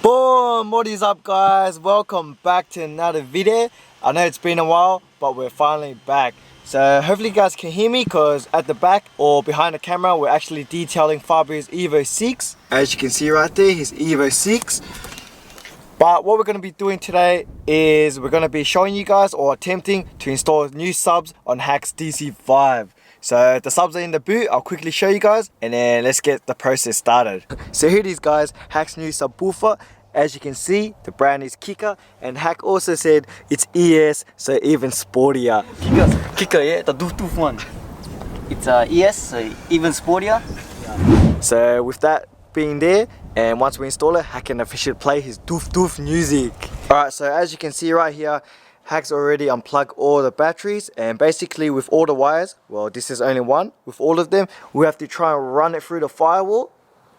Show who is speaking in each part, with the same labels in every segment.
Speaker 1: Boom! What is up, guys? Welcome back to another video. I know it's been a while, but we're finally back. So hopefully you guys can hear me, because at the back or behind the camera we're actually detailing Fabri's Evo 6. As you can see right there, his Evo 6. But what we're going to be doing today is we're going to be showing you guys, or attempting to install new subs on Haks DC5. So the subs are in the boot. I'll quickly show you guys and then let's get the process started. So here it is, guys, Haks new subwoofer. As you can see, the brand is Kicker, and Hak also said it's ES, so even sportier.
Speaker 2: Kicker, yeah, the doof one. It's ES, so even sportier. Yeah.
Speaker 1: So with that being there, and once we install it, Hak can officially play his doof music. Alright, so as you can see right here, Hak's already unplugged all the batteries, and basically with all the wires, well, this is only one, with all of them, we have to try and run it through the firewall,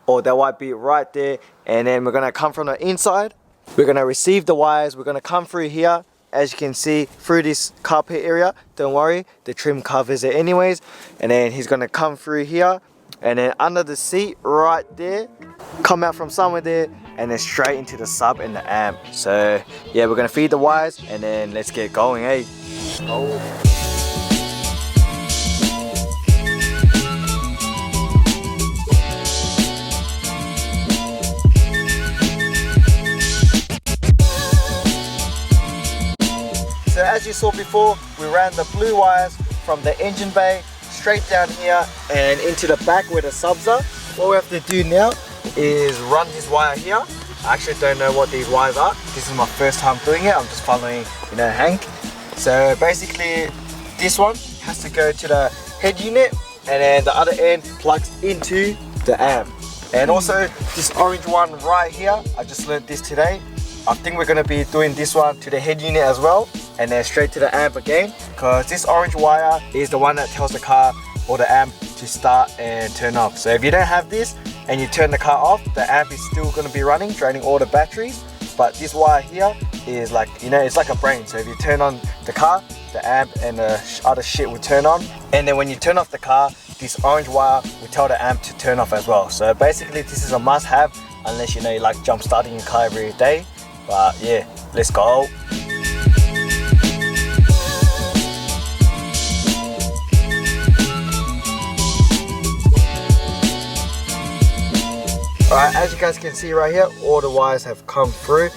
Speaker 1: or that might be right there, and then we're gonna come from the inside, we're gonna receive the wires, we're gonna come through here, as you can see, through this carpet area. Don't worry, the trim covers it anyways, and then he's gonna come through here, and then under the seat right there, come out from somewhere there, and then straight into the sub and the amp. So yeah, we're gonna feed the wires and then let's get going, eh? Oh. So as you saw before, we ran the blue wires from the engine bay straight down here and into the back where the subs are. What we have to do now is run this wire here. I actually don't know what these wires are. This is my first time doing it. I'm just following, Hank. So basically this one has to go to the head unit, and then the other end plugs into the amp. And also this orange one right here, I just learned this today. I think we're going to be doing this one to the head unit as well, and then straight to the amp again, because this orange wire is the one that tells the car or the amp to start and turn off. So if you don't have this and you turn the car off, the amp is still going to be running, draining all the batteries. But this wire here is like, it's like a brain. So if you turn on the car, the amp and the other shit will turn on. And then when you turn off the car, this orange wire will tell the amp to turn off as well. So basically this is a must have, unless you like jump starting your car every day. But yeah, let's go. Alright, as you guys can see right here, all the wires have come through,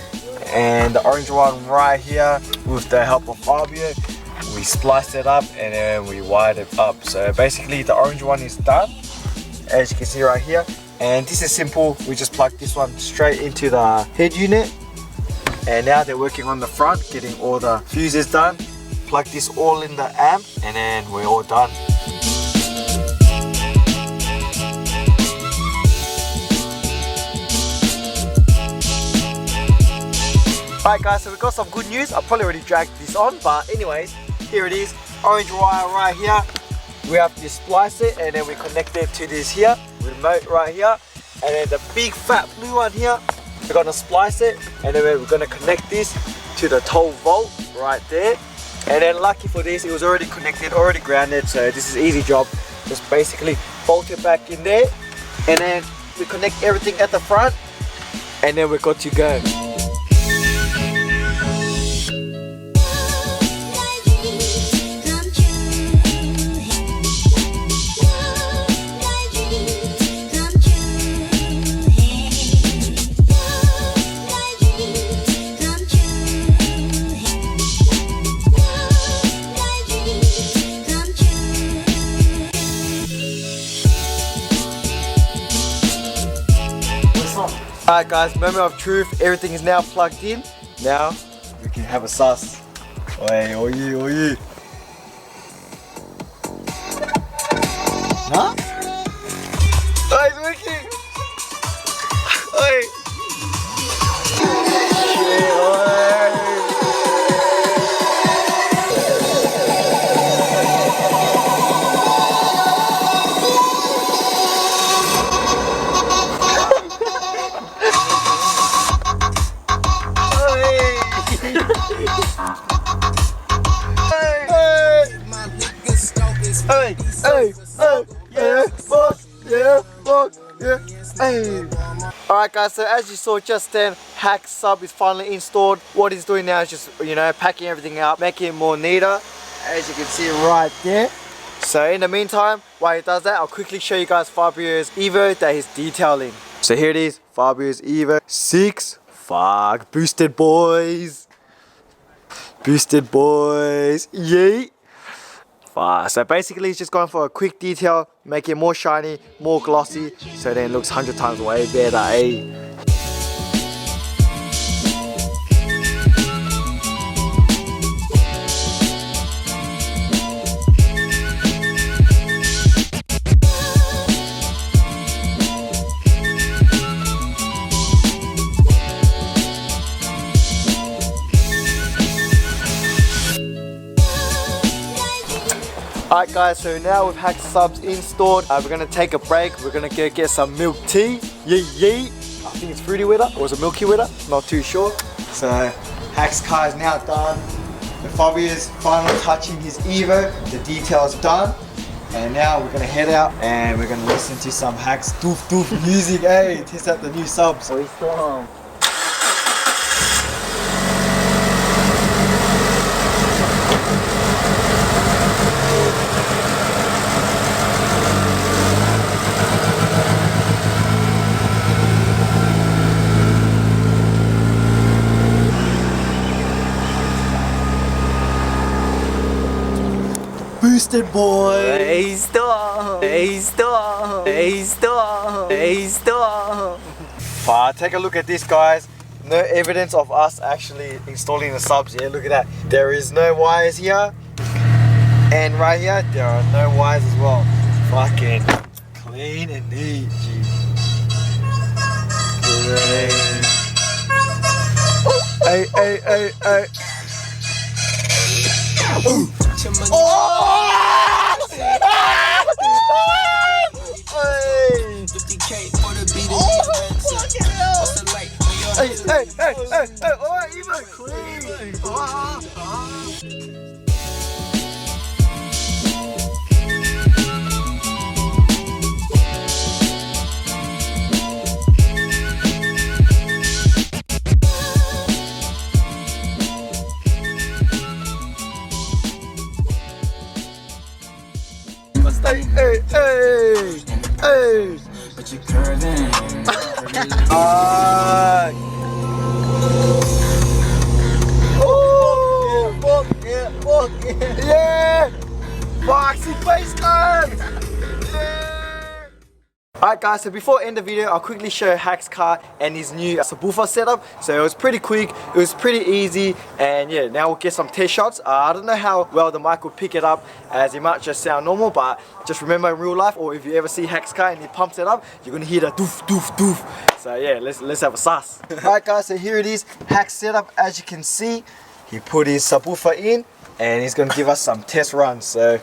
Speaker 1: and the orange one right here, with the help of Fabio, we spliced it up and then we wired it up. So basically the orange one is done, as you can see right here, and this is simple. We just plug this one straight into the head unit, and now they're working on the front, getting all the fuses done. Plug this all in the amp, and then we're all done. Alright guys, so we got some good news. I probably already dragged this on, but anyways, here it is. Orange wire right here. We have to splice it, and then we connect it to this here, remote right here. And then the big fat blue one here, we're gonna splice it, and then we're gonna connect this to the 12 volt right there. And then lucky for this, it was already connected, already grounded, so this is easy job. Just basically bolt it back in there, and then we connect everything at the front, and then we're good to go. Alright guys, moment of truth, everything is now plugged in. Now we can have a sus. Oi, oi, oi. Huh? Oh, it's working! Oi! Hey, hey, hey, yeah, fuck, yeah, fuck, yeah, hey. Alright guys, so as you saw just then, Haks sub is finally installed. What he's doing now is just, you know, packing everything up, making it more neater, as you can see right there. So in the meantime, while he does that, I'll quickly show you guys Fabio's Evo that he's detailing. So here it is, Fabio's Evo 6. Fuck, boosted boys. Boosted boys, yeet. So basically he's just going for a quick detail, make it more shiny, more glossy, so then it looks 100 times way better, eh? Alright guys, so now with Haks subs installed, we're going to take a break. We're going to go get some milk tea. Yee. I think it's fruity with it, or is it milky with it? Not too sure. So Haks car is now done. The Fabio is finally touching his Evo. The detail's done. And now we're going to head out and we're going to listen to some Haks doof music. Hey, test out the new subs. Boosted boy.
Speaker 2: Hey, stop.
Speaker 1: Take a look at this, guys. No evidence of us actually installing the subs here. Look at that. There is no wires here. And right here, there are no wires as well. Fucking clean and neat, G. Hey. Hey. But you're curving. Fuck yeah. Boxy face gun. Alright guys, so before I end the video, I'll quickly show Haks' car and his new subwoofer setup. So it was pretty quick, it was pretty easy, and yeah, now we'll get some test shots. I don't know how well the mic will pick it up, as it might just sound normal, but just remember in real life, or if you ever see Haks' car and he pumps it up, you're gonna hear the doof. So yeah, let's have a sus. Alright guys, so here it is, Haks' setup. As you can see, he put his subwoofer in, and he's gonna give us some test runs. So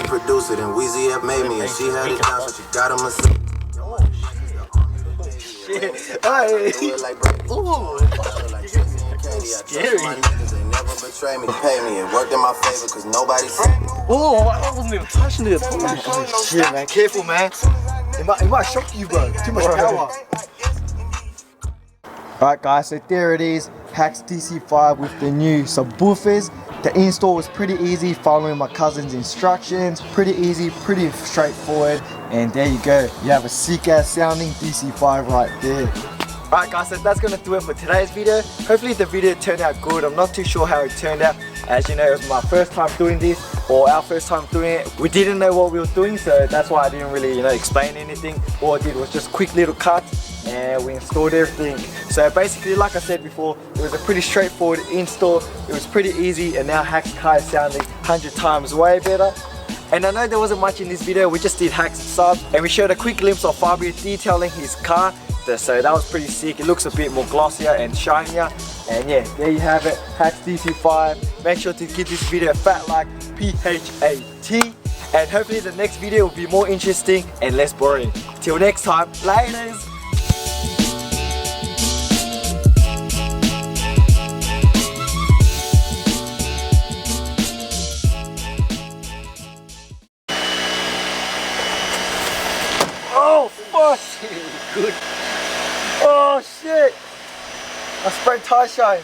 Speaker 3: Produce it and Weezy have made me and she had it down, so she got him a They never betray me, pay me, it worked in my favor because nobody said me.
Speaker 2: Oh, I wasn't even touching it.
Speaker 1: Oh shit, man, careful, man. It might shock you, bro. Too much power. Alright guys, so there it is, Haks DC5 with the new subwoofers. The install was pretty easy, following my cousin's instructions. Pretty easy, pretty straightforward, and there you go. You have a sick ass sounding DC5 right there. Alright guys, so that's gonna do it for today's video. Hopefully the video turned out good. I'm not too sure how it turned out. As you know, it was my first time doing this, or our first time doing it. We didn't know what we were doing, so that's why I didn't really, explain anything. All I did was just quick little cuts, and we installed everything. So basically, like I said before, it was a pretty straightforward install. It was pretty easy, and now Haks' car is sounding 100 times way better. And I know there wasn't much in this video. We just did Haks subs, and we showed a quick glimpse of Fabio detailing his car. So that was pretty sick. It looks a bit more glossier and shinier. And yeah, there you have it, Haks DC5. make sure to give this video a fat like, PHAT. And hopefully the next video will be more interesting and less boring. Till next time, laters! Oh fuck!
Speaker 2: Good.
Speaker 1: Oh shit! I sprayed tire shine.